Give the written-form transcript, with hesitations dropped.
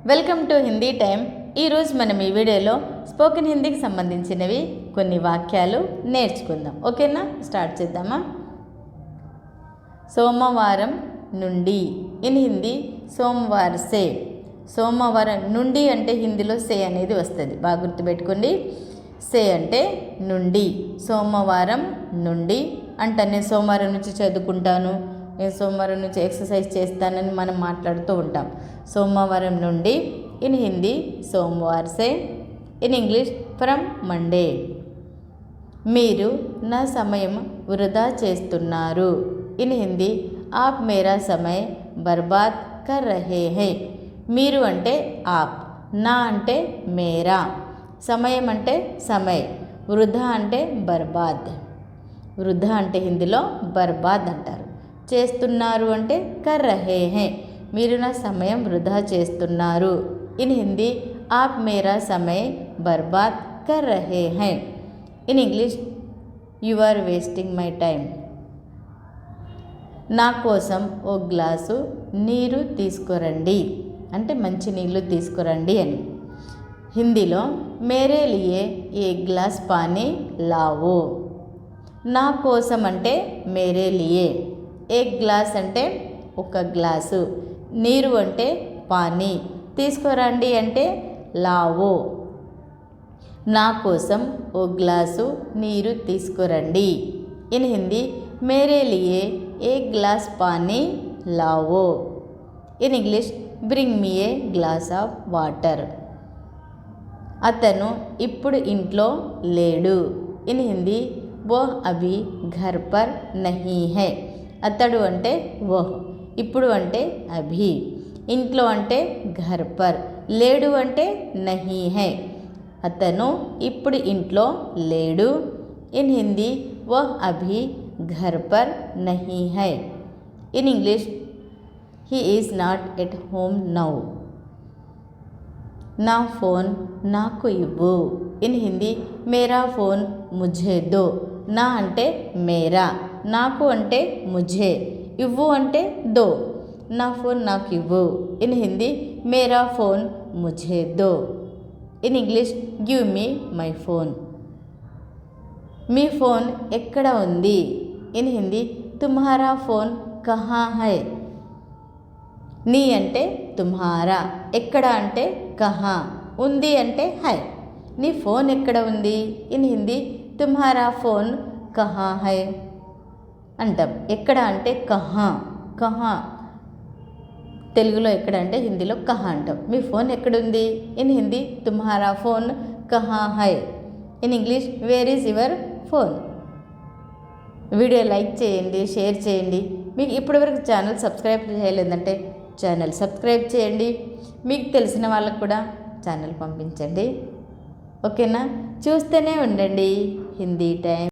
Welcome to Hindi time. ఈరోజు మనం ఈ వీడియోలో స్పోకెన్ హిందీకి సంబంధించినవి కొన్ని వాక్యాలు నేర్చుకుందాం. ఓకేనా, స్టార్ట్ చేద్దామా. సోమవారం నుండి ఇన్ హిందీ సోమవార్ సే. సోమవారం నుండి అంటే హిందీలో సే అనేది వస్తుంది, బాగా గుర్తుపెట్టుకోండి. సే అంటే నుండి, సోమవారం నుండి అంటే నేను సోమవారం నుంచి చదువుకుంటాను, నేను సోమవారం నుంచి ఎక్సర్సైజ్ చేస్తానని మనం మాట్లాడుతూ ఉంటాం. సోమవారం నుండి ఇన్ హిందీ సోమవార్ సే, ఇన్ ఇంగ్లీష్ ఫ్రమ్ మండే. మీరు నా సమయం వృధా చేస్తున్నారు. ఇన్ హిందీ ఆప్ మేరా సమయ బర్బాద్ కర్ రహే హై. మీరు అంటే ఆప్, నా అంటే మేరా, సమయం అంటే సమయ్, వృధా అంటే బర్బాద్. వృధా అంటే హిందీలో బర్బాద్ అంటారు. చేస్తున్నారు అంటే కర్ రహే హై, మీరు నా సమయం వృధా చేస్తున్నారు. ఇన్ హిందీ ఆప్ మేరా సమయ బర్బాద్ కర్ రహే హై. In English you are wasting my time. నా కోసం ఓ గ్లాసు నీరు తీసుకురండి అంటే మంచి నీళ్ళు తీసుకురండి అని. హిందీలో మేరే లియే ఏ గ్లాస్ పానీ లావో. నా కోసం అంటే మేరే లియే, ఏక్ గ్లాస్ అంటే ఒక గ్లాసు, నీరు అంటే పానీ, తీసుకురండి అంటే లావో. నా కోసం ఓ గ్లాసు నీరు తీసుకురండి. ఇన్ హిందీ మేరే లియే ఏక్ గ్లాస్ పానీ లావో. In English bring me a glass of water. అతను ఇప్పుడు ఇంట్లో లేడు. ఇన్ హిందీ వో అభి ఘర్ పర్ నహీ హై. అతడు అంటే వోహ్, ఇప్పుడు అంటే అభి, ఇంట్లో అంటే ఘర్ పర్, లేడు అంటే నహీ హై. అతను ఇప్పుడు ఇంట్లో లేడు. ఇన్ హిందీ వోహ్ అభి ఘర్ పర్ నహీ హై. In English he is not at home now. నా ఫోన్ నాకు ఇవ్వు. ఇన్ హిందీ మేరా ఫోన్ ముఝే దో. నా అంటే మేరా, నాకు అంటే ముఝే, ఇవ్వు అంటే దో. నా ఫోన్ నాకు ఇవ్వు. ఇన్ హిందీ మేరా ఫోన్ ముఝే దో. In English give me my phone. మీ ఫోన్ ఎక్కడ ఉంది. ఇన్ హిందీ తుమ్హారా ఫోన్ కహా హై. నీ అంటే తుమ్హారా, ఎక్కడ అంటే కహా, ఉంది అంటే హై. నీ ఫోన్ ఎక్కడ ఉంది. ఇన్ హిందీ తుమ్హారా ఫోన్ కహా హై అంటాం. ఎక్కడ అంటే కహా, కహా తెలుగులో ఎక్కడ అంటే హిందీలో కహా అంటాం. మీ ఫోన్ ఎక్కడుంది. ఇన్ హిందీ తుమ్హారా ఫోన్ కహా హై. In English where is your phone. Video like చేయండి, షేర్ చేయండి. మీకు ఇప్పటివరకు ఛానల్ సబ్స్క్రైబ్ చేయలేదంటే ఛానల్ సబ్స్క్రైబ్ చేయండి. మీకు తెలిసిన వాళ్ళకు కూడా ఛానల్ పంపించండి. ఓకేనా, చూస్తూనే ఉండండి హిందీ టైం.